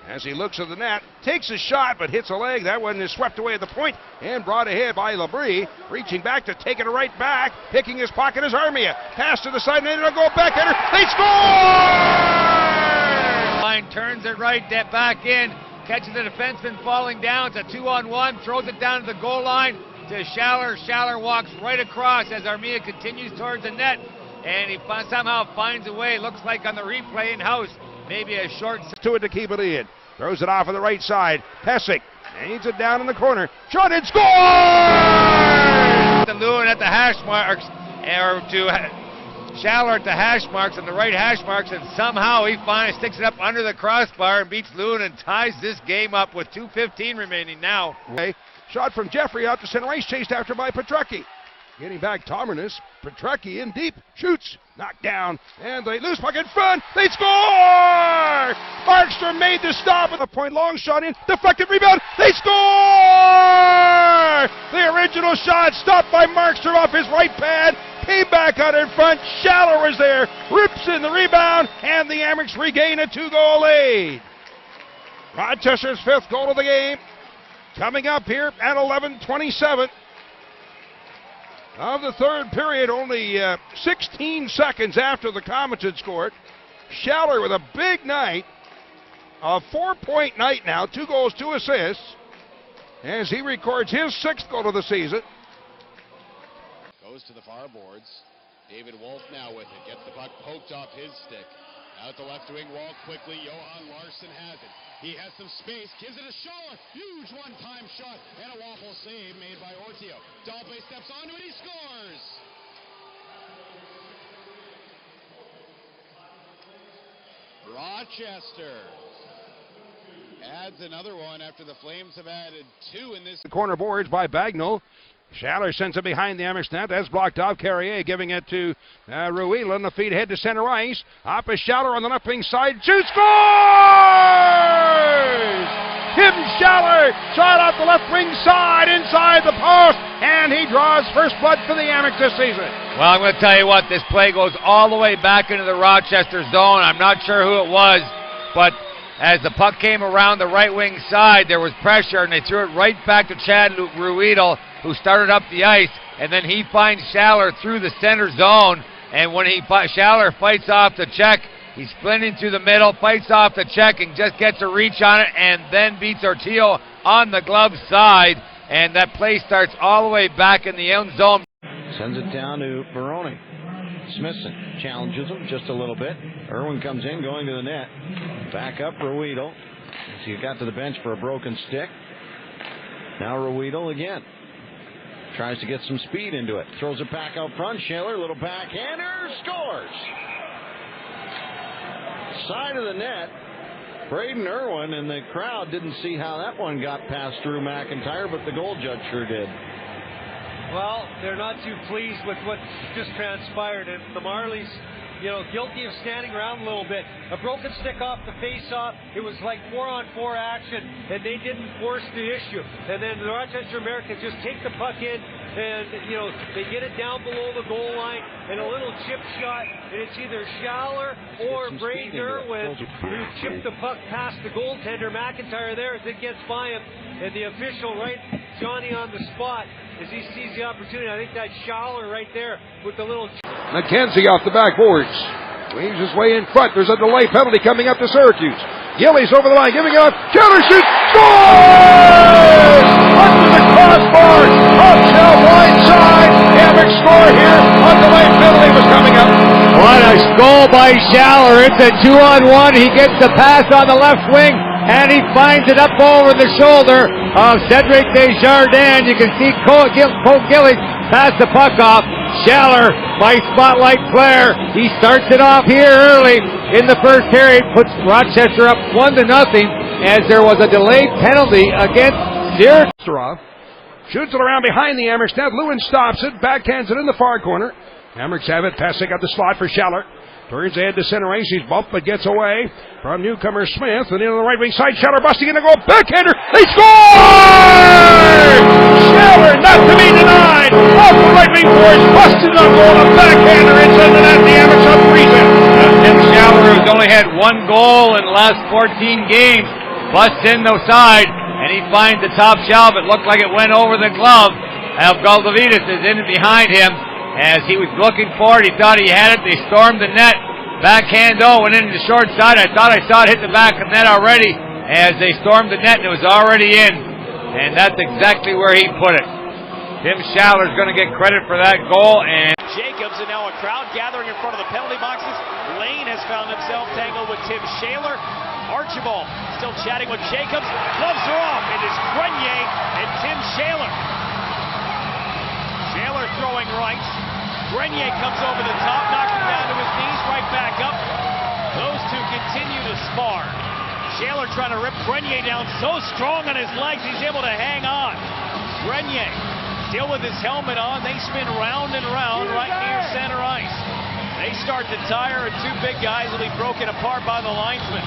as he looks at the net, takes a shot but hits a leg. That one is swept away at the point and brought ahead by Labrie, reaching back to take it right back, picking his pocket is Armia. Pass to the side, and it'll go backhander. They score! Line turns it right, back in, catches the defenseman falling down. It's a 2-on-1, throws it down to the goal line to Schaller. Schaller walks right across as Armia continues towards the net, and he somehow finds a way. Looks like on the replay in-house, maybe a short to it to keep it in. Throws it off on the right side. Pesic aids it down in the corner. Shot and score! To Lewin at the hash marks, or to Schaller at the hash marks, and the right hash marks, and somehow he finally sticks it up under the crossbar and beats Lewin and ties this game up with 2:15 remaining now. Okay. Shot from Jeffrey out to center ice, chased after by Petrucki. Getting back Tomernis, Petrucki in deep, shoots, knocked down, and they lose puck in front, they score! Markstrom made the stop with a point long shot in, deflected rebound, they score! The original shot stopped by Markstrom off his right pad, came back out in front, Schaller was there, rips in the rebound, and the Amerks regain a 2-goal lead. Rochester's 5th goal of the game, coming up here at 11:27. Of the third period, only 16 seconds after the Comets had scored. Schaller with a big night, a 4-point night now, 2 goals, 2 assists, as he records his 6th goal of the season. Goes to the far boards. David Wolf now with it, gets the puck poked off his stick. Out the left wing wall quickly, Johan Larsson has it. He has some space, gives it a Schaller. Huge one-time shot and a waffle save made by Ortio. Dalpe steps onto it, he scores! Rochester adds another one after the Flames have added 2 in this. The corner boards by Bagnall. Schaller sends it behind the Amerks net. That's blocked off. Carrier giving it to Ruila. The feed ahead to center ice. Up is Schaller on the left wing side. Shoots, scores! Tim Schaller shot out the left wing side inside the post, and he draws first blood for the Amerks this season. Well, I'm going to tell you what, this play goes all the way back into the Rochester zone. I'm not sure who it was, but as the puck came around the right wing side, there was pressure, and they threw it right back to Chad Ruidel, who started up the ice, and then he finds Schaller through the center zone, and when Schaller fights off the check, he's splinting through the middle, fights off the check, and just gets a reach on it, and then beats Ortio on the glove side, and that play starts all the way back in the end zone. Sends it down to Baroni. Smithson challenges him just a little bit. Irwin comes in, going to the net. Back up Ruidel. So he got to the bench for a broken stick. Now Ruidel again. Tries to get some speed into it. Throws it back out front. Schaller, little backhander, scores. Side of the net. Braden Irwin, and the crowd didn't see how that one got past Drew McIntyre, but the goal judge sure did. Well, they're not too pleased with what just transpired, and the Marlies, guilty of standing around a little bit. A broken stick off the face-off. It was like 4-on-4 action, and they didn't force the issue. And then the Rochester Americans just take the puck in, and, they get it down below the goal line, and a little chip shot, and it's either Schaller or Braden Irwin who chipped the puck past the goaltender, McIntyre there, as it gets by him, and the official right Johnny on the spot as he sees the opportunity. I think that's Schaller right there with the little... McKenzie off the backboards. Weaves his way in front. There's a delay penalty coming up to Syracuse. Gillies over the line, giving it up. Schaller shoots. Scores! Under the crossbar. Off shell wide side. Amerks score here. On delay penalty was coming up. What a goal by Schaller. It's a 2-on-1. He gets the pass on the left wing, and he finds it up over the shoulder of Cedric Desjardins. You can see Cole Gillies pass the puck off. Schaller by Spotlight Flair. He starts it off here early in the first period, puts Rochester up 1-0 as there was a delayed penalty against Syracuse. Shoots it around behind the Amerks net. Lewin stops it, backhands it in the far corner. Amerks have it, passing up the slot for Schaller. Turns ahead to center ice. He's bumped but gets away from newcomer Smith. And in on the right wing side, Schaller busting in to go. Backhander. They score! Schaller not to be denied. Off the right wing boards. Busted on goal. A backhander inside the net. The Amerks up 3-0. Tim Schaller, who's only had 1 goal in the last 14 games, busts in the side, and he finds the top shelf. It looked like it went over the glove of Goldovidas is in behind him as he was looking for it. He thought he had it. They stormed the net. Backhand went into the short side. I thought I saw it hit the back of the net already as they stormed the net, and it was already in. And that's exactly where he put it. Tim Schaller's going to get credit for that goal. And Jacobs, and now a crowd gathering in front of the penalty boxes. Lane has found himself tangled with Tim Schaller. Archibald still chatting with Jacobs. Gloves are off. It is Grenier and Tim Schaller. Schaller throwing right. Grenier comes over the top, knocks him down to his knees, right back up. Those two continue to spar. Schaller trying to rip Grenier down, so strong on his legs, he's able to hang on. Grenier still with his helmet on. They spin round and round right near center ice. They start to tire, and two big guys will be broken apart by the linesman.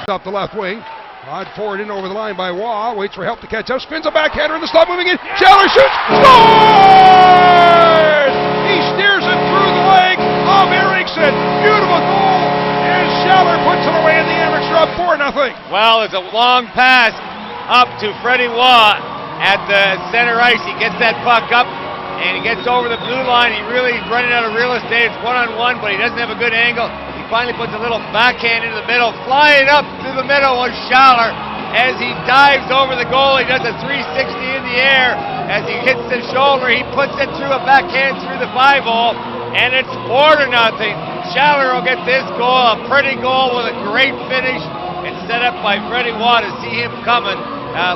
Up the left wing. Odd forward in over the line by Waugh. Waits for help to catch up. Spins a backhander in the slot, moving in. Schaller shoots. Scores! He steers it through the leg of Eriksson. Beautiful goal. And Schaller puts it away, and the Amerks are up 4-0. well, it's a long pass up to Freddie Waugh at the center ice. He gets that puck up, and he gets over the blue line. He really is running out of real estate. It's one-on-one, but he doesn't have a good angle. He finally puts a little backhand into the middle, flying up through the middle was Schaller. As he dives over the goal, he does a 360 in the air. As he hits the shoulder, he puts it through a backhand through the 5-hole, and it's 4-0. Schaller will get this goal, a pretty goal with a great finish. It's set up by Freddie Waugh to see him coming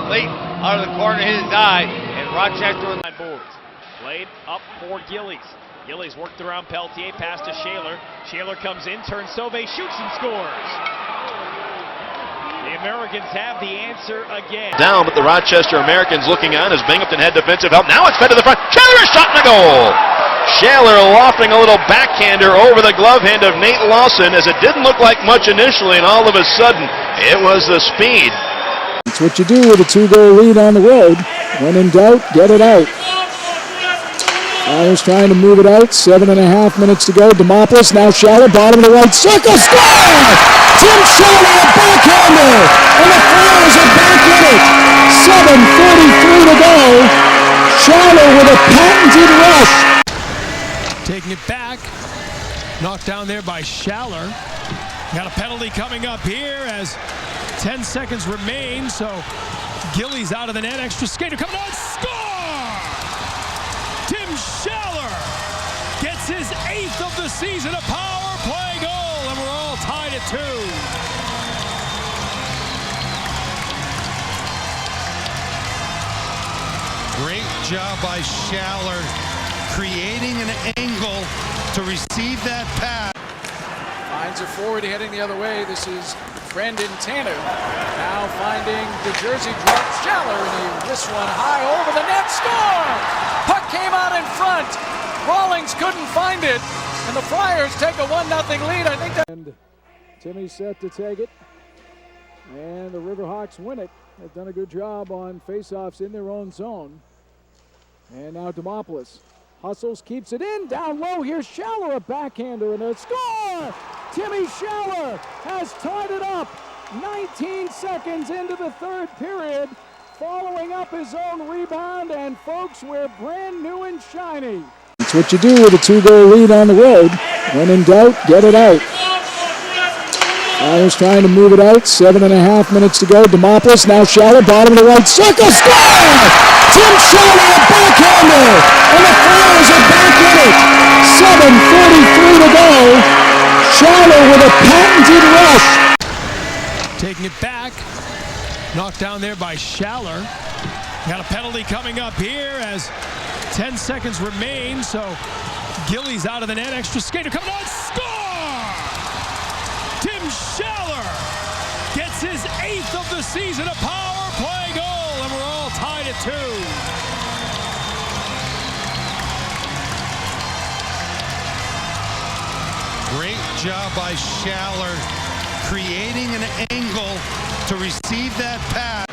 late out of the corner of his eye, and Rochester on boards. Played up for Gillies. Gillies worked around Pelletier, pass to Schaller. Schaller comes in, turns Sauvé, shoots and scores. The Americans have the answer again. Down, but the Rochester Americans looking on as Binghamton had defensive help. Now it's fed to the front. Schaller shot in the goal. Schaller lofting a little backhander over the glove hand of Nate Lawson as it didn't look like much initially, and all of a sudden it was the speed. It's what you do with a 2-goal lead on the road. When in doubt, get it out. Flyers trying to move it out. 7.5 minutes to go. Demopoulos, now Schaller, bottom of the right circle, score! Tim Schaller, a backhander, and the Flyers are back in it. 7:43 to go. Schaller with a patented rush. Taking it back. Knocked down there by Schaller. Got a penalty coming up here as 10 seconds remain, so Gillies out of the net. Extra skater coming on. Score! Tim Schaller gets his 8th of the season, a power play goal, and we're all tied at 2. Great job by Schaller, creating an angle to receive that pass. Finds a forward heading the other way. This is Brendan Tanner. Now finding the jersey drop Schaller, and he wrists one high over the net. Score! Puck came out in front. Rawlings couldn't find it, and the Flyers take a 1-0 lead. I think that. And Timmy's set to take it, and the Riverhawks win it. They've done a good job on faceoffs in their own zone. And now Demopoulos hustles, keeps it in, down low. Here's Schaller, a backhander, and a score! Timmy Schaller has tied it up 19 seconds into the third period, following up his own rebound, and folks, we're brand new and shiny. It's what you do with a 2-goal lead on the road. When in doubt, get it out. Flyers trying to move it out. 7.5 minutes to go. Demopoulos, now Schaller, bottom of the right circle, score! Tim Schaller, a backhander, and the Flyers are back in it. 7:43 to go. Schaller with a patented rush. Taking it back. Knocked down there by Schaller. Got a penalty coming up here as 10 seconds remain, so Gillies out of the net. Extra skater coming on. Score! Tim Schaller gets his 8th of the season, a power play goal, and we're all tied at 2. Great job by Schaller, creating an angle to receive that pass.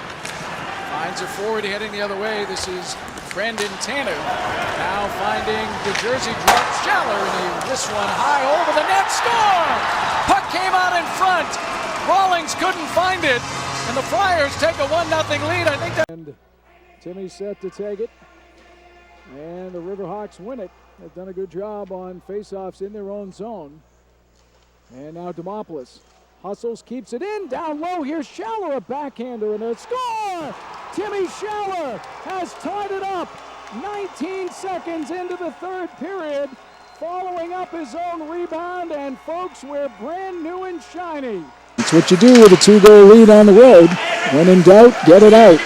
Finds a forward heading the other way. This is Brendan Tanner. Now finding the jersey drop Schaller, and he wrists one high over the net. Score! Puck came out in front. Rawlings couldn't find it, and the Flyers take a 1-0 lead. I think that. And Timmy's set to take it, and the Riverhawks win it. They've done a good job on faceoffs in their own zone. And now Demopoulos hustles, keeps it in, down low. Here's Schaller, a backhander, and a score! Timmy Schaller has tied it up 19 seconds into the third period, following up his own rebound, and folks, we're brand new and shiny. That's what you do with a 2-goal lead on the road. When in doubt, get it out.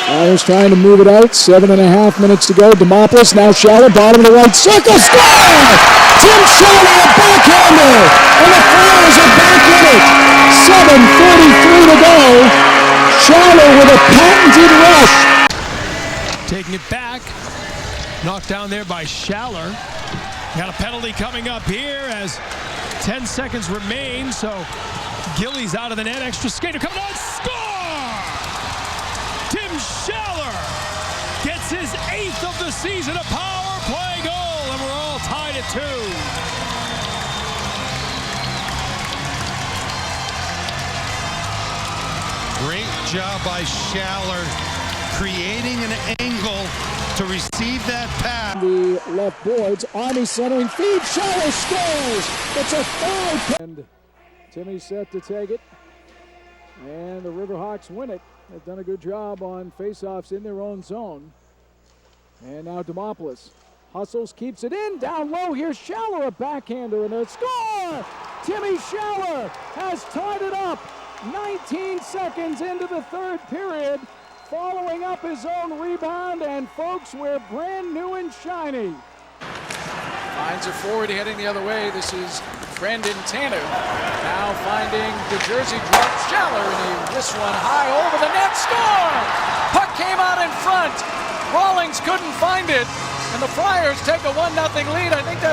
Flyers trying to move it out. 7.5 minutes to go. Demopoulos, now Schaller, bottom of the right circle, score! Tim Schaller, a backhander, and the Flyers are back in it. 7:33 to go. Schaller with a patented rush. Taking it back. Knocked down there by Schaller. Got a penalty coming up here as 10 seconds remain, so Gillies out of the net. Extra skater coming on. Score! Tim Schaller gets his 8th of the season, a power play goal, and we're all tied at 2. Great job by Schaller creating an angle to receive that pass. The left boards, Army centering feed, Schaller scores! It's a 5. And Timmy's set to take it, and the Riverhawks win it. They've done a good job on faceoffs in their own zone. And now Demopoulos hustles, keeps it in, down low. Here's Schaller, a backhander, and a score! Timmy Schaller has tied it up 19 seconds into the third period, following up his own rebound, and folks, we're brand new and shiny. Finds a forward heading the other way. This is Brendan Tanner. Now finding the jersey drop, Schaller, and he wrists one high over the net. Score! Puck came out in front. Rawlings couldn't find it, and the Flyers take a 1-0 lead. I think that